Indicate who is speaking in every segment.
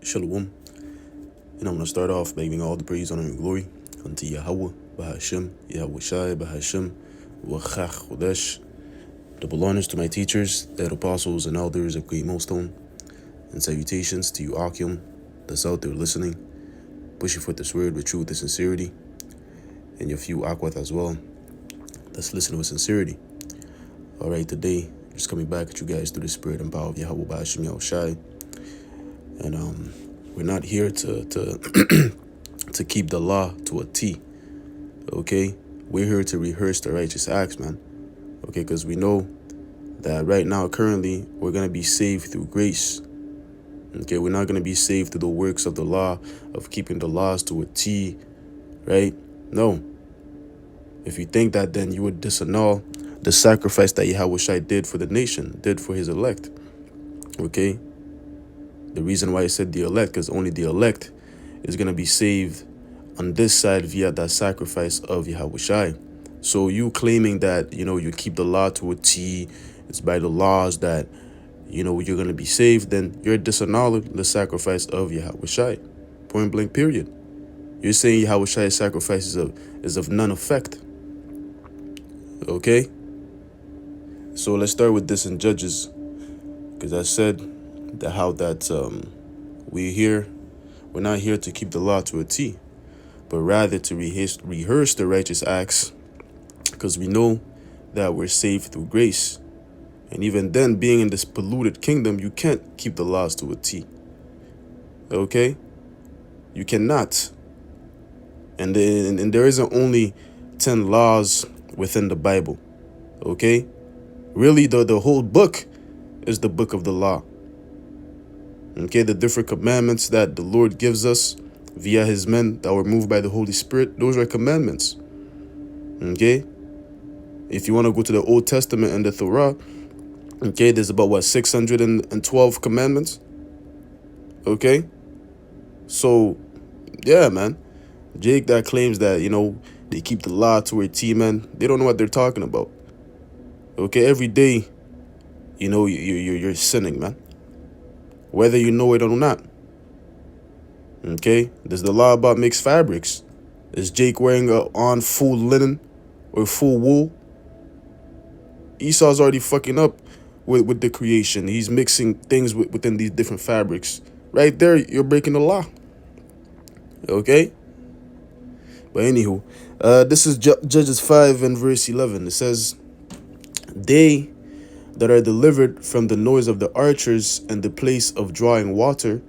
Speaker 1: Shalom. And I'm going to start off by giving all the praise, honor, and glory unto Yahweh, Bahashem, Yahweh Shai, Bahashem, Wachach Chodesh. Double honors to my teachers, the apostles and elders of Great Millstone, and salutations to you, Akim, that's out there listening, pushing forth this word with truth and sincerity, and your few Akwat as well, that's listening with sincerity. All right, today, just coming back at you guys through the spirit and power of Yahweh, Bahashem, Yahweh Shai. And we're not here to to keep the law to a T, okay? We're here to rehearse the righteous acts, man, okay? Because we know that right now, currently, we're going to be saved through grace, okay? We're not going to be saved through the works of the law, of keeping the laws to a T, right? No. If you think that, then you would disannul the sacrifice that Yahweh Shai did for the nation, did for his elect, okay? The reason why I said the elect, because only the elect is going to be saved on this side via that sacrifice of Yahweh Shai. So you claiming that, you keep the law to a T, it's by the laws that, you're going to be saved, then you're disannulling the sacrifice of Yahweh Shai. Point blank, period. You're saying Yahweh Shai's sacrifice is of none effect. Okay? So let's start with this in Judges, because I said that how that we're not here to keep the law to a T, but rather to rehearse the righteous acts, because we know that we're saved through grace. And even then, being in this polluted kingdom, you can't keep the laws to a T. Okay? You cannot. And there isn't only 10 laws within the Bible. Okay? Really, the whole book is the book of the law. Okay, the different commandments that the Lord gives us via his men that were moved by the Holy Spirit, those are commandments. Okay? If you want to go to the Old Testament and the Torah, okay, there's about, 612 commandments? Okay? So, yeah, man. Jake that claims that, they keep the law to a T, man, they don't know what they're talking about. Okay, every day, you're sinning, man. Whether you know it or not. Okay? There's the law about mixed fabrics. Is Jake wearing on full linen or full wool? Esau's already fucking up with the creation. He's mixing things within these different fabrics. Right there, you're breaking the law. Okay? But anywho, this is Judges 5 and verse 11. It says, "They that are delivered from the noise of the archers and the place of drawing water,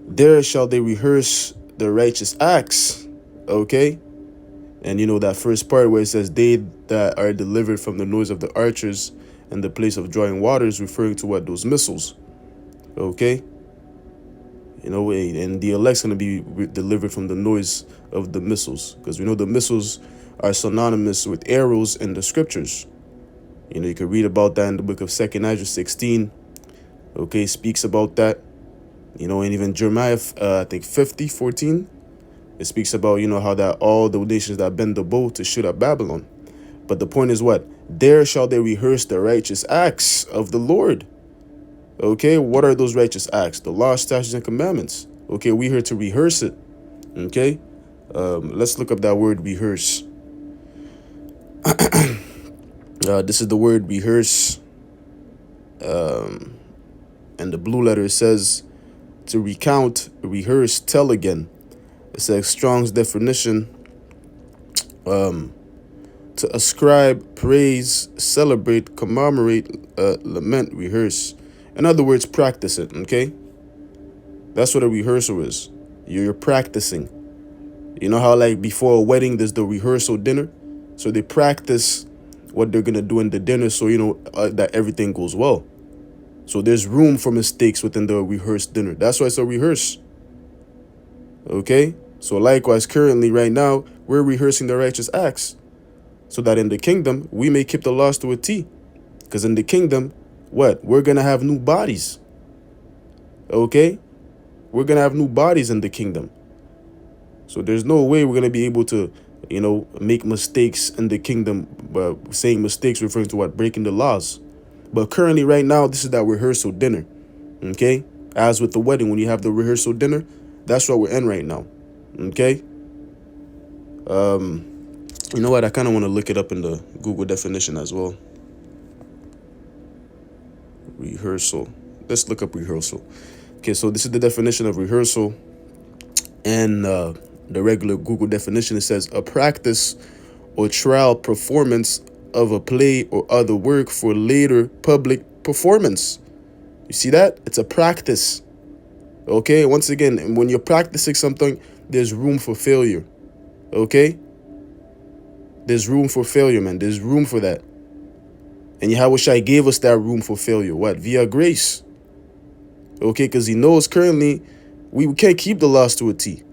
Speaker 1: there shall they rehearse the righteous acts." Okay? And that first part where it says, "They that are delivered from the noise of the archers and the place of drawing water," is referring to what? Those missiles. Okay? And the elect's going to be delivered from the noise of the missiles. Because we know the missiles are synonymous with arrows in the scriptures. You can read about that in the book of 2 Ezra 16. Okay, speaks about that. And even Jeremiah, I think 50:14, it speaks about, how that all the nations that bend the bow to shoot at Babylon. But the point is what? There shall they rehearse the righteous acts of the Lord. Okay, what are those righteous acts? The law, statutes, and commandments. Okay, we're here to rehearse it. Okay, let's look up that word rehearse. This is the word rehearse. And the blue letter says to recount, rehearse, tell again. It's a Strong's definition. To ascribe, praise, celebrate, commemorate, lament, rehearse. In other words, practice it, okay? That's what a rehearsal is. You're practicing. You know how, like, before a wedding, there's the rehearsal dinner? So they practice what they're going to do in the dinner so, that everything goes well. So there's room for mistakes within the rehearsed dinner. That's why it's a rehearse. Okay? So likewise, currently, right now, we're rehearsing the righteous acts so that in the kingdom, we may keep the laws to a T. Because in the kingdom, what? We're going to have new bodies. Okay? We're going to have new bodies in the kingdom. So there's no way we're going to be able to, make mistakes in the kingdom. Saying mistakes referring to what? Breaking the laws. But currently, right now, this is that rehearsal dinner. Okay? As with the wedding, when you have the rehearsal dinner, that's what we're in right now. Okay? You know what? I kind of want to look it up in the Google definition as well. Rehearsal. Let's look up rehearsal. Okay, so this is the definition of rehearsal. And the regular Google definition, it says a practice or trial performance of a play or other work for later public performance. You see that? It's a practice. Okay, once again, when you're practicing something, there's room for failure. Okay? There's room for failure, man. There's room for that. And Yahushua gave us that room for failure. What? Via grace. Okay, because he knows currently we can't keep the laws to a T,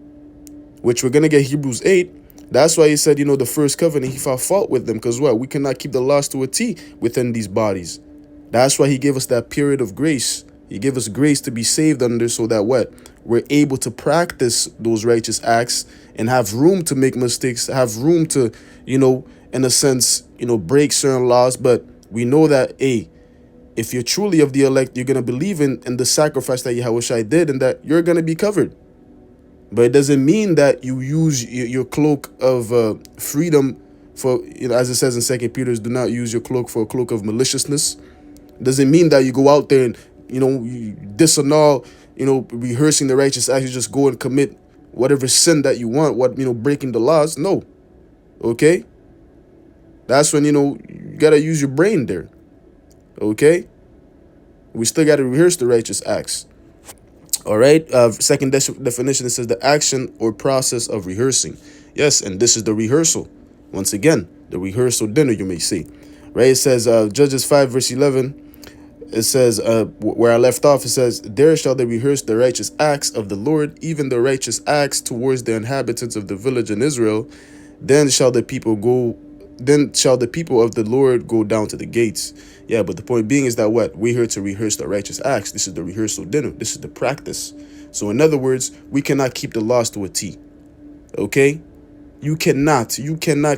Speaker 1: which we're going to get Hebrews 8. That's why he said, the first covenant, he found fault with them. Because what? We cannot keep the laws to a T within these bodies. That's why he gave us that period of grace. He gave us grace to be saved under, so that what? We're able to practice those righteous acts and have room to make mistakes, have room to, in a sense, break certain laws. But we know that, if you're truly of the elect, you're going to believe in the sacrifice that Yahushua did, and that you're going to be covered. But it doesn't mean that you use your cloak of freedom for, as it says in 2 Peter, do not use your cloak for a cloak of maliciousness. It doesn't mean that you go out there and, you disannul, rehearsing the righteous acts. You just go and commit whatever sin that you want, breaking the laws. No. Okay? That's when, you got to use your brain there. Okay? We still got to rehearse the righteous acts. All right? Second definition, it says the action or process of rehearsing. Yes, and this is the rehearsal. Once again, the rehearsal dinner, you may say. Right? It says, Judges 5, verse 11. It says, where I left off, it says, there shall they rehearse the righteous acts of the Lord, even the righteous acts towards the inhabitants of the village in Israel. Then shall the people of the Lord go down to the gates. Yeah, but the point being is that what? We're here to rehearse the righteous acts. This is the rehearsal dinner. This is the practice. So in other words, we cannot keep the laws to a T. Okay? You cannot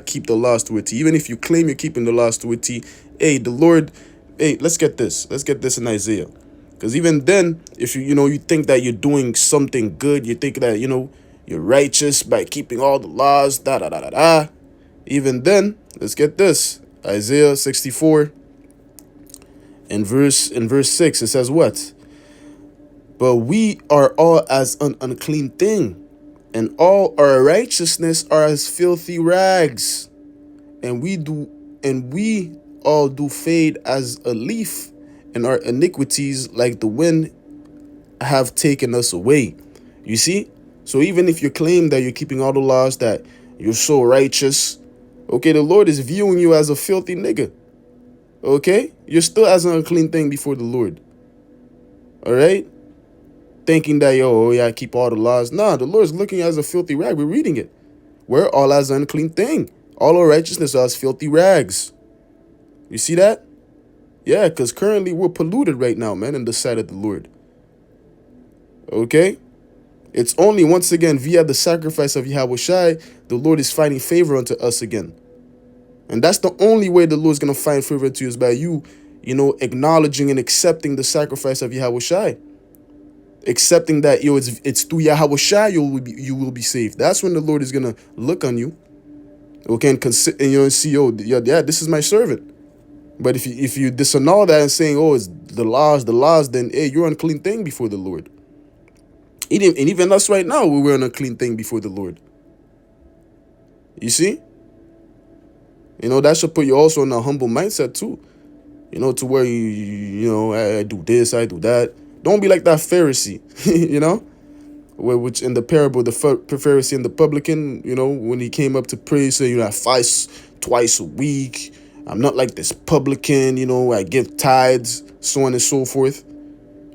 Speaker 1: keep the laws to a T. Even if you claim you're keeping the laws to a T, the Lord, let's get this. Let's get this in Isaiah. Because even then, if you think that you're doing something good, you think that, you're righteous by keeping all the laws, even then, let's get this. Isaiah 64 in verse 6, it says what? But we are all as an unclean thing, and all our righteousness are as filthy rags. And we all do fade as a leaf, and our iniquities like the wind have taken us away. You see? So even if you claim that you're keeping all the laws, that you're so righteous, okay, the Lord is viewing you as a filthy nigga. Okay? You're still as an unclean thing before the Lord. All right? Thinking that, I keep all the laws. Nah, the Lord's looking as a filthy rag. We're reading it. We're all as an unclean thing. All our righteousness are as filthy rags. You see that? Yeah, because currently we're polluted right now, man, in the sight of the Lord. Okay? It's only, once again, via the sacrifice of Yahushua, the Lord is finding favor unto us again. And that's the only way the Lord's going to find favor to you, is by you, acknowledging and accepting the sacrifice of Yahushua. Accepting that, it's through Yahushua you will be saved. That's when the Lord is going to look on you. Okay, and see, this is my servant. But if you disannul that and saying, it's the laws, then, you're an unclean thing before the Lord. And even us right now, we're an unclean thing before the Lord. You see? That should put you also in a humble mindset too. To where I do this, I do that. Don't be like that Pharisee, which in the parable, the Pharisee and the publican, when he came up to pray, say, I fast twice a week. I'm not like this publican, I give tithes, so on and so forth.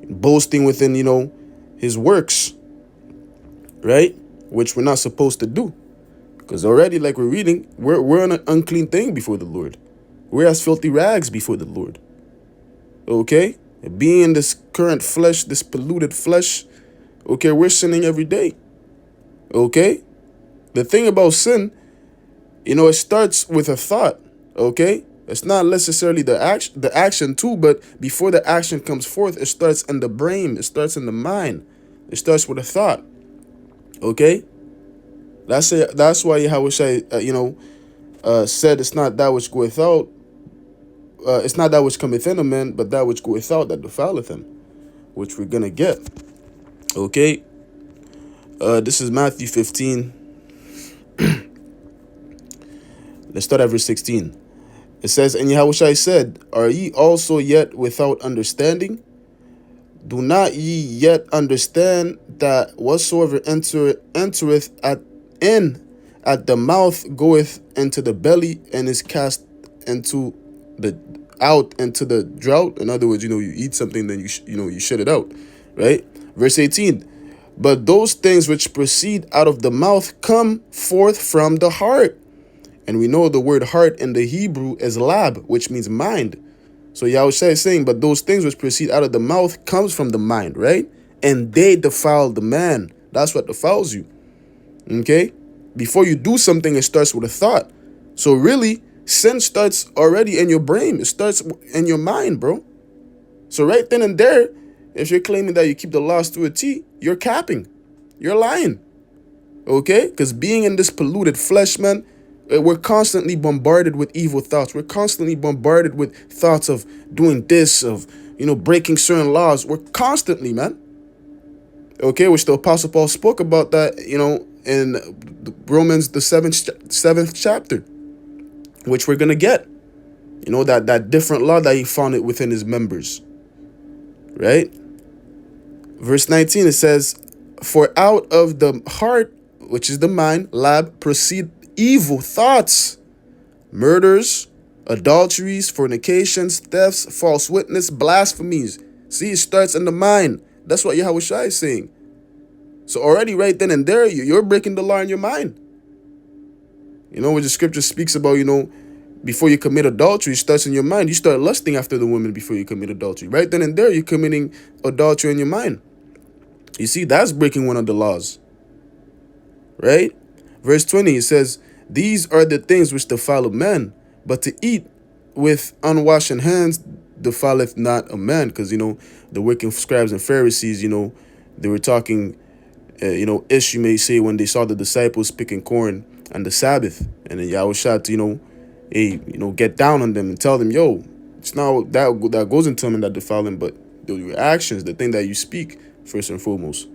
Speaker 1: Boasting within, his works, right? Which we're not supposed to do. Because already, like we're reading, we're an unclean thing before the Lord. We're as filthy rags before the Lord. Okay? Being in this current flesh, this polluted flesh, okay, we're sinning every day. Okay? The thing about sin, it starts with a thought. Okay? It's not necessarily the action too, but before the action comes forth, it starts in the brain. It starts in the mind. It starts with a thought. Okay, that's it. That's why Yahweh Shai, said it's not that which goeth out. It's not that which cometh in a man, but that which goeth out that defileth him, which we're gonna get. Okay, this is Matthew 15. Let's start at verse 16. It says, "And Yahushua said, Are ye also yet without understanding? Do not ye yet understand that whatsoever entereth at the mouth goeth into the belly and is cast into the out into the drought?" In other words, you eat something, then you shit it out, right? Verse 18. "But those things which proceed out of the mouth come forth from the heart." And we know the word heart in the Hebrew is lab, which means mind. So Yahushua is saying, but those things which proceed out of the mouth comes from the mind, right? And they defile the man. That's what defiles you. Okay? Before you do something, it starts with a thought. So really, sin starts already in your brain. It starts in your mind, bro. So right then and there, if you're claiming that you keep the laws to a T, you're capping. You're lying. Okay? Because being in this polluted flesh, man, we're constantly bombarded with evil thoughts. We're constantly bombarded with thoughts of doing this, of, breaking certain laws. We're constantly, man. Okay, which the Apostle Paul spoke about that, in Romans, the seventh chapter, which we're going to get. That different law that he found it within his members. Right? Verse 19, it says, "For out of the heart, which is the mind, lab, proceed evil thoughts, murders, adulteries, fornications, thefts, false witness, blasphemies." See, it starts in the mind. That's what Yahweh Shai is saying. So already right then and there, you're breaking the law in your mind. When the scripture speaks about, before you commit adultery, it starts in your mind. You start lusting after the woman before you commit adultery. Right then and there, you're committing adultery in your mind. You see, that's breaking one of the laws. Right? Verse 20, it says, "These are the things which defile a man, but to eat with unwashed hands defileth not a man." Because, the wicked scribes and Pharisees, they were talking, ish, you may say, when they saw the disciples picking corn on the Sabbath. And then Yahweh shot to, get down on them and tell them, yo, it's not that goes into them and that defile them, but your actions, the thing that you speak, first and foremost.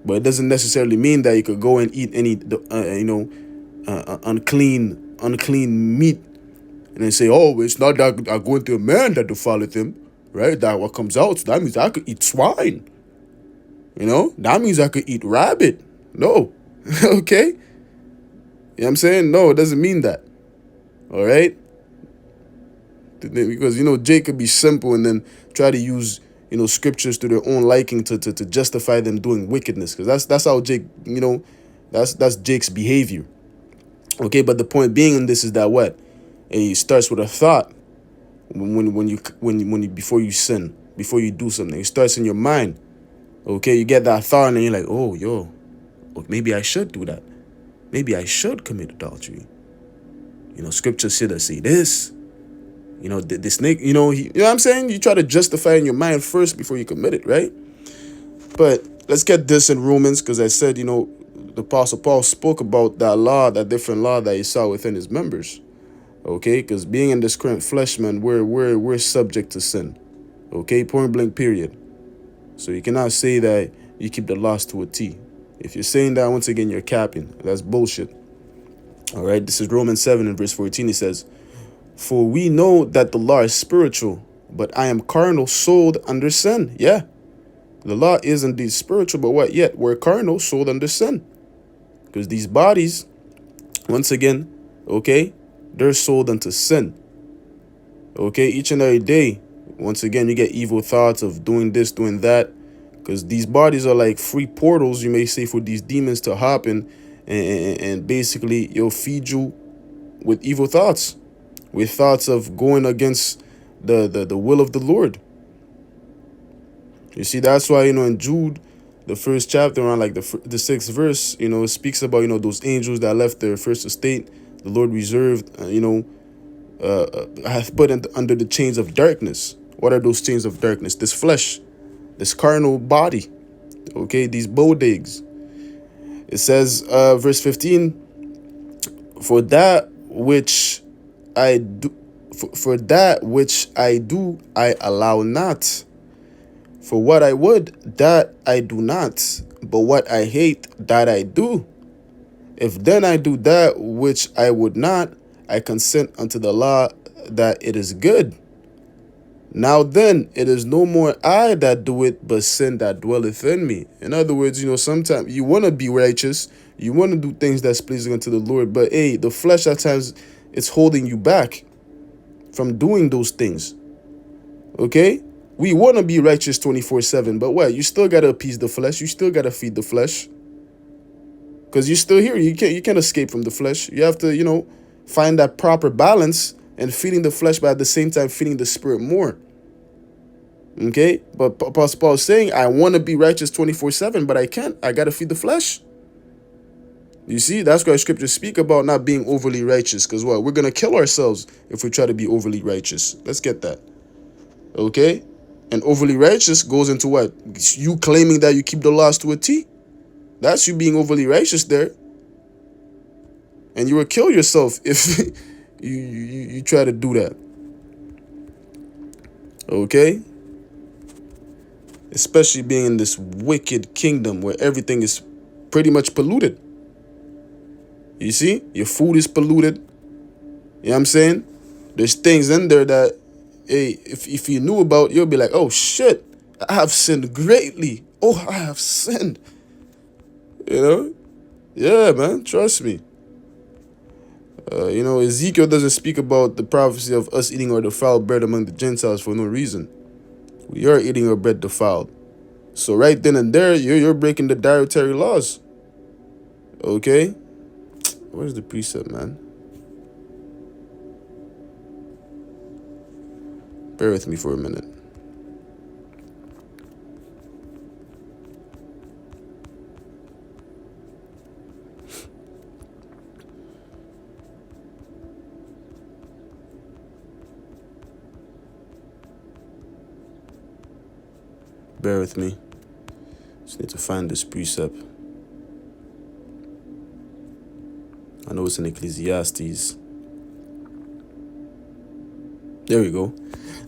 Speaker 1: But it doesn't necessarily mean that you could go and eat any, unclean meat and then say, oh, it's not that I go into a man that defileth him, right? That what comes out. So that means I could eat swine. That means I could eat rabbit. No. Okay? You know what I'm saying? No, it doesn't mean that. All right? Because, Jake could be simple and then try to use, scriptures to their own liking to justify them doing wickedness. Because that's how Jake, that's Jake's behavior. Okay, but the point being in this is that what? It starts with a thought when you before you sin, before you do something. It starts in your mind. Okay, you get that thought and then you're like, oh, maybe I should do that. Maybe I should commit adultery. Scripture should say this. This snake, you know what I'm saying? You try to justify in your mind first before you commit it, right? But let's get this in Romans, because I said, the Apostle Paul spoke about that law, that different law that he saw within his members. Okay, because being in this current flesh, man, we're subject to sin. Okay, point blank, period. So you cannot say that you keep the laws to a T. If you're saying that, once again, you're capping. That's bullshit. All right, this is Romans 7 and verse 14. It says, "For we know that the law is spiritual, but I am carnal, sold under sin." Yeah, the law is indeed spiritual, but what yet? We're carnal, sold under sin. Because these bodies, once again, okay, they're sold unto sin. Okay, each and every day, once again, you get evil thoughts of doing this, doing that. Because these bodies are like free portals, you may say, for these demons to hop in and basically, it'll feed you with evil thoughts. With thoughts of going against the will of the Lord. You see, that's why, in Jude, the first chapter, around like the sixth verse, it speaks about, those angels that left their first estate. The Lord reserved, hath put under the chains of darkness. What are those chains of darkness? This flesh, this carnal body. Okay, these bodegs. It says, verse 15, for that which I do, for that which I do, I allow not. For what I would, that I do not. But what I hate, that I do. If then I do that which I would not, I consent unto the law that it is good. Now then, it is no more I that do it, but sin that dwelleth in me. In other words, sometimes you want to be righteous. You want to do things that's pleasing unto the Lord. But hey, the flesh at times, it's holding you back from doing those things. Okay? We want to be righteous 24/7. But what? You still got to appease the flesh. You still got to feed the flesh. Because you're still here. You can't escape from the flesh. You have to, find that proper balance and feeding the flesh, but at the same time feeding the spirit more. Okay? But Apostle Paul is saying, I want to be righteous 24/7, but I can't. I got to feed the flesh. You see, that's why scriptures speak about not being overly righteous. Because what? We're going to kill ourselves if we try to be overly righteous. Let's get that. Okay? And overly righteous goes into what? You claiming that you keep the laws to a T. That's you being overly righteous there. And you will kill yourself if you try to do that. Okay? Especially being in this wicked kingdom where everything is pretty much polluted. You see? Your food is polluted. You know what I'm saying? There's things in there that, hey, if you knew about, you'll be like, oh shit, I have sinned greatly. Oh, I have sinned. Yeah, man, trust me. Ezekiel doesn't speak about the prophecy of us eating our defiled bread among the Gentiles for no reason. We are eating our bread defiled. So right then and there, you're breaking the dietary laws. Okay? Where's the precept, man? Bear with me for a minute. Bear with me. Just need to find this precept. I know it's in Ecclesiastes. There we go.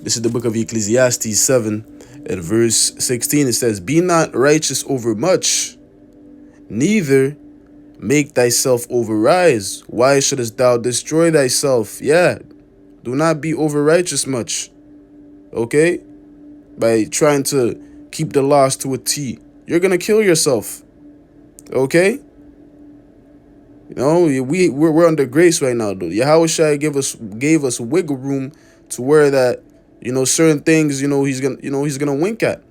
Speaker 1: This is the book of Ecclesiastes 7 at verse 16. It says, be not righteous over much, neither make thyself overrise. Why shouldest thou destroy thyself? Yeah, do not be over righteous much. Okay? By trying to keep the laws to a T. You're going to kill yourself. Okay? We're under grace right now, though. Yahushua gave us wiggle room to where that, certain things, he's gonna wink at.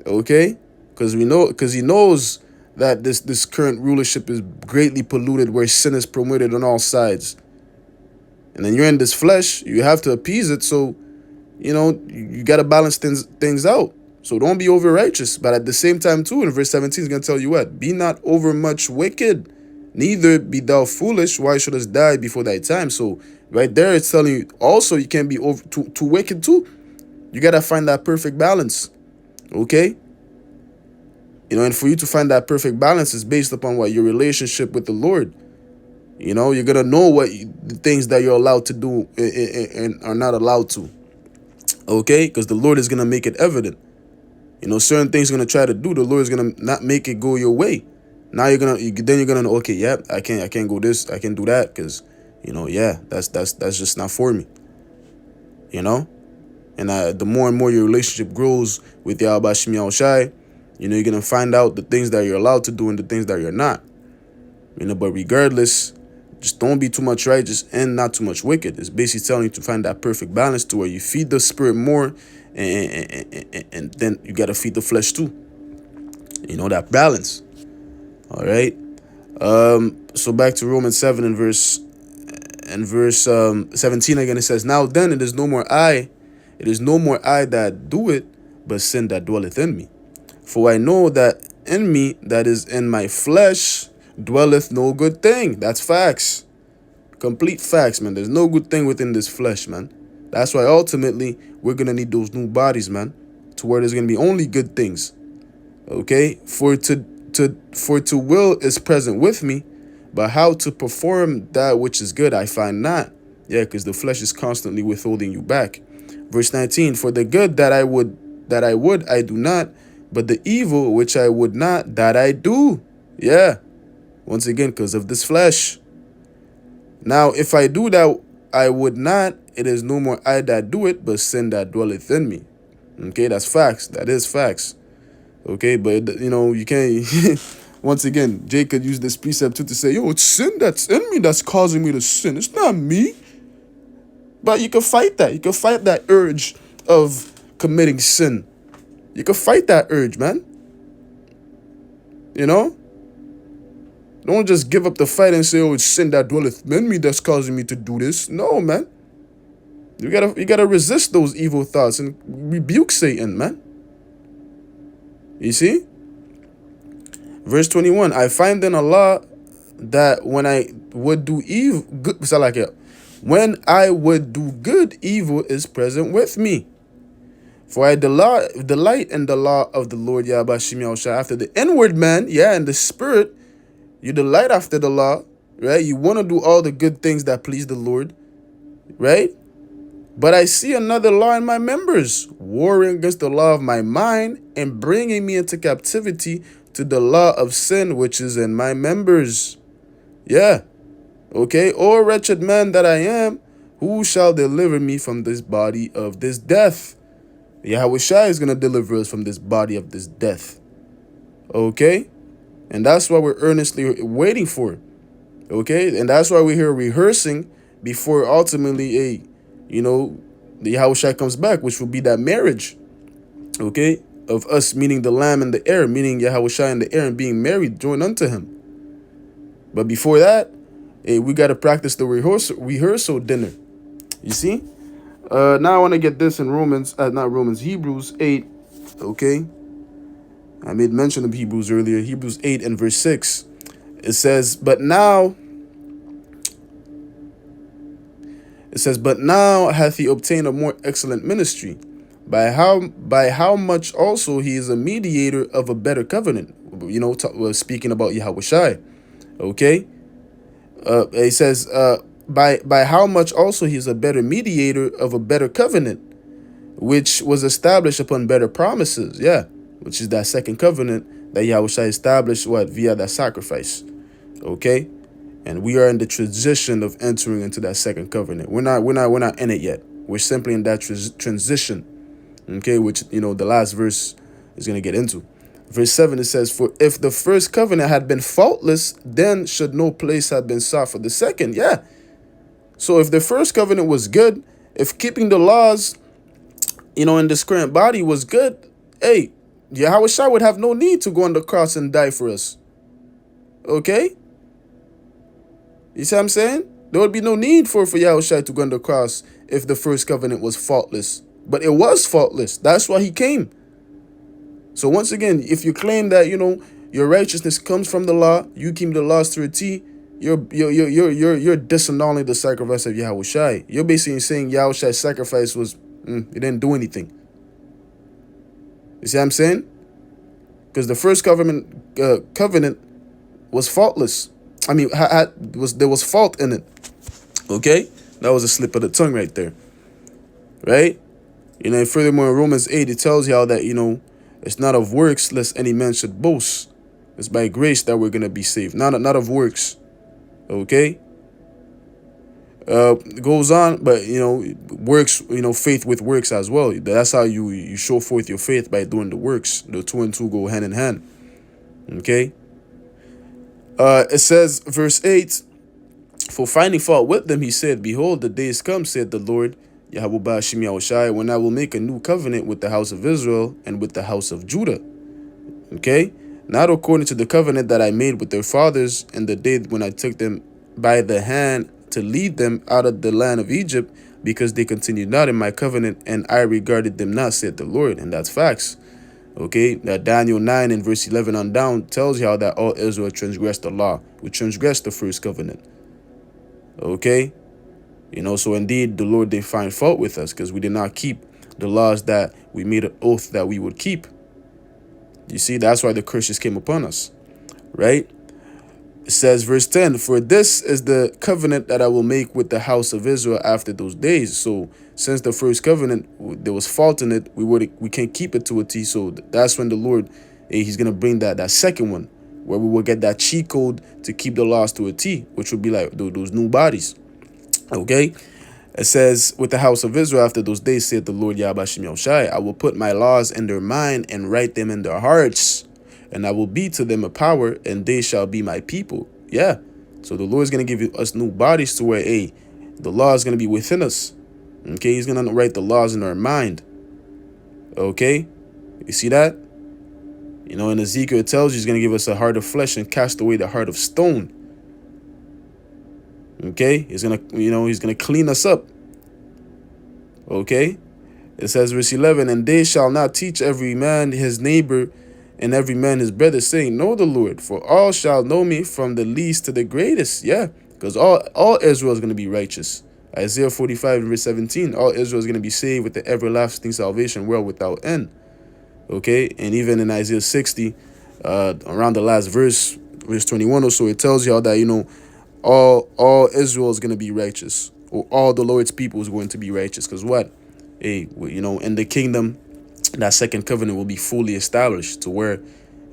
Speaker 1: Okay? Because he knows that this current rulership is greatly polluted, where sin is promoted on all sides. And then you're in this flesh, you have to appease it, so you got to balance things out. So don't be over righteous. But at the same time, too, in verse 17, he's going to tell you what? Be not over much wicked, neither be thou foolish. Why shouldest die before thy time? So right there, it's telling you also you can't be over too wicked, too. You got to find that perfect balance. Okay? And for you to find that perfect balance is based upon what? Your relationship with the Lord. You're going to know the things that you're allowed to do and are not allowed to. Okay? Because the Lord is going to make it evident. Certain things you're going to try to do, the Lord is going to not make it go your way. Now you're going to know, okay, yeah, I can't go this, I can't do that, because, that's just not for me. And the more and more your relationship grows with Yahweh Shem Yahushai, you're going to find out the things that you're allowed to do and the things that you're not. But regardless, just don't be too much righteous and not too much wicked. It's basically telling you to find that perfect balance to where you feed the spirit more and then you got to feed the flesh too. That balance. All right. So back to Romans 7 and verse 17 again. It says, now then it is no more I that do it, but sin that dwelleth in me. For I know that in me, that is in my flesh, dwelleth no good thing. That's facts. Complete facts, man. There's no good thing within this flesh, man. That's why ultimately we're gonna need those new bodies, man, to where there's gonna be only good things. Okay? For to will is present with me, but how to perform that which is good I find not. Yeah, because the flesh is constantly withholding you back. Verse 19, for the good that I would I do not, but the evil which I would not, that I do. Yeah. Once again, because of this flesh. Now, if I do that I would not, it is no more I that do it, but sin that dwelleth in me. Okay, that's facts. That is facts. Okay, but you can't. Once again, Jay could use this precept too to say, yo, it's sin that's in me that's causing me to sin. It's not me. But you can fight that. You can fight that urge of committing sin. You can fight that urge, man. Don't just give up the fight and say, oh, it's sin that dwelleth in me that's causing me to do this. No, man. You gotta resist those evil thoughts and rebuke Satan, man. You see? Verse 21, I find in Allah that when I would do evil, when I would do good, evil is present with me. For I delight in the law of the Lord Yahweh Shem Yahushua. After the inward man, yeah, and the spirit, you delight after the law, right? You want to do all the good things that please the Lord, right? But I see another law in my members, warring against the law of my mind and bringing me into captivity to the law of sin which is in my members. Yeah. Okay. O wretched man that I am, who shall deliver me from this body of this death? Yahweh Shai is going to deliver us from this body of this death. Okay. And that's what we're earnestly waiting for. Okay. And that's why we're here rehearsing before ultimately the Yahweh Shai comes back, which will be that marriage. Okay. Of us, meaning the lamb and the heir, meaning Yahweh Shai and the heir, and being married, joined unto him. But before that, we got to practice the rehearsal dinner. You see? Now I want to get this in Hebrews 8. Okay. I made mention of Hebrews earlier. Hebrews 8 and verse 6. It says, but now hath he obtained a more excellent ministry, by how much also he is a mediator of a better covenant. Speaking about Yahweh Shai. Okay. It says, by how much also he is a better mediator of a better covenant, which was established upon better promises. Yeah. Which is that second covenant that Yahweh Shai established via that sacrifice. Okay. And we are in the transition of entering into that second covenant. We're not in it yet. We're simply in that transition. Okay, which the last verse is going to get into. Verse 7, it says, for if the first covenant had been faultless, then should no place have been sought for the second. Yeah. So if the first covenant was good, if keeping the laws, in this current body was good, hey, Yahweh Shai would have no need to go on the cross and die for us. Okay? You see what I'm saying? There would be no need for Yahweh Shai to go on the cross if the first covenant was faultless. But it was faultless. That's why he came. So once again, if you claim that, your righteousness comes from the law, you keep the laws to a T, you're disannulling the sacrifice of Yahweh Shai. You're basically saying Yahweh Shai's sacrifice was, it didn't do anything. You see what I'm saying? Because the first covenant was faultless. I mean, there was fault in it. Okay? That was a slip of the tongue right there. Right? And furthermore, in Romans 8, it tells y'all that, it's not of works lest any man should boast. It's by grace that we're going to be saved. Not of works. Okay? It goes on, but, works, faith with works as well. That's how you show forth your faith, by doing the works. The two and two go hand in hand. Okay? It says, verse 8, for finding fault with them, he said, behold, the days come, said the Lord, Yahweh Ba'ashem Yahushai, when I will make a new covenant with the house of Israel and with the house of Judah. Okay? Not according to the covenant that I made with their fathers in the day when I took them by the hand to lead them out of the land of Egypt, because they continued not in my covenant, and I regarded them not, said the Lord. And that's facts. Okay, that Daniel 9 and verse 11 on down tells y'all that all Israel transgressed the law. We transgressed the first covenant. Okay? You know, so indeed the Lord did find fault with us because we did not keep the laws that we made an oath that we would keep. You see, that's why the curses came upon us, right? It says, verse 10, for this is the covenant that I will make with the house of Israel after those days. So since the first covenant, there was fault in it, we can't keep it to a T. So that's when the Lord, he's going to bring that second one, where we will get that cheat code to keep the laws to a T, which would be like those new bodies. Okay? It says, with the house of Israel after those days, saith the Lord Yahweh Shem Yahushai, I will put my laws in their mind and write them in their hearts. And I will be to them a power, and they shall be my people. Yeah. So the Lord's going to give us new bodies to where, hey, the law is going to be within us. Okay. He's going to write the laws in our mind. Okay. You see that? You know, in Ezekiel, it tells you he's going to give us a heart of flesh and cast away the heart of stone. Okay. He's going to, he's going to clean us up. Okay. It says, verse 11, and they shall not teach every man his neighbor and every man his brother, saying, know the Lord, for all shall know me from the least to the greatest. Yeah, because all Israel is going to be righteous. Isaiah 45 verse 17, all Israel is going to be saved with the everlasting salvation, world without end. Okay, and even in Isaiah 60, around the last verse 21 or so, it tells you all that, all Israel is going to be righteous, or all the Lord's people is going to be righteous. Because what? Hey, in the kingdom, that second covenant will be fully established to where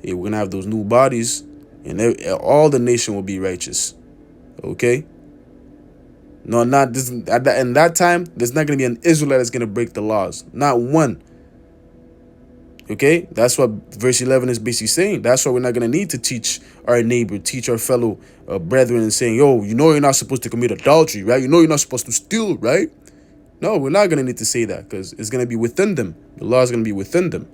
Speaker 1: we're going to have those new bodies and all the nation will be righteous. Okay? No, not this. In that time, there's not going to be an Israelite that's going to break the laws. Not one. Okay? That's what verse 11 is basically saying. That's why we're not going to need to teach our neighbor, teach our fellow brethren and saying, yo, you're not supposed to commit adultery, right? You're not supposed to steal, right? No, we're not going to need to say that because it's going to be within them. The law is going to be within them.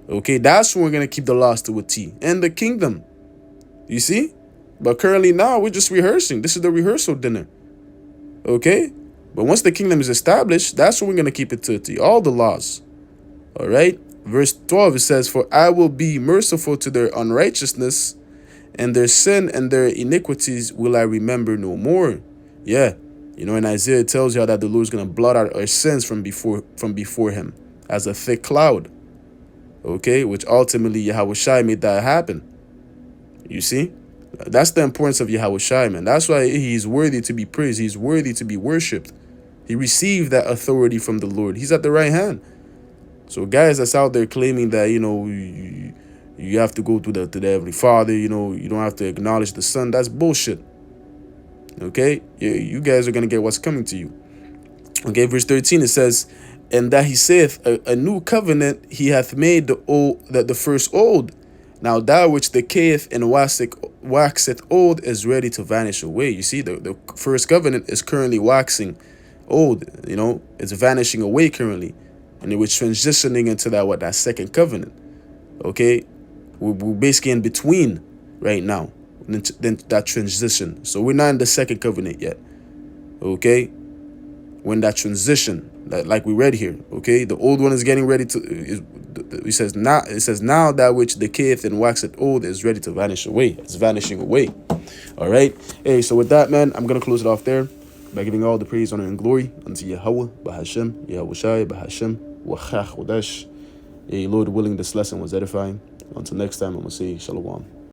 Speaker 1: Okay, that's when we're going to keep the laws to a T. And the kingdom. You see? But currently now, we're just rehearsing. This is the rehearsal dinner. Okay? But once the kingdom is established, that's when we're going to keep it to a T. All the laws. All right? Verse 12, it says, for I will be merciful to their unrighteousness, and their sin and their iniquities will I remember no more. Yeah. In Isaiah, it tells you how that the Lord is going to blot out our sins from before him as a thick cloud. Okay, which ultimately Yahushua made that happen. You see? That's the importance of Yahushua, man. That's why he's worthy to be praised. He's worthy to be worshipped. He received that authority from the Lord. He's at the right hand. So guys that's out there claiming that, you have to go to the Heavenly Father, you don't have to acknowledge the Son, that's bullshit. Okay, you guys are going to get what's coming to you. Okay, verse 13, it says, and that he saith, a new covenant he hath made the first old. Now that which decayeth and waxeth old is ready to vanish away. You see, the first covenant is currently waxing old. It's vanishing away currently. And it was transitioning into that second covenant. Okay, we're basically in between right now. Then that transition. So we're not in the second covenant yet. Okay, when that transition, like we read here. Okay, the old one is getting ready to. It says now that which decayeth and waxeth old is ready to vanish away. It's vanishing away. All right. Hey, so with that, man, I'm gonna close it off there by giving all the praise, honor, and glory unto Yahweh, Bahashem, Yahushai, Bahashem, Wachach Chodesh. Hey, Lord willing, this lesson was edifying. Until next time, I'm gonna say Shalom.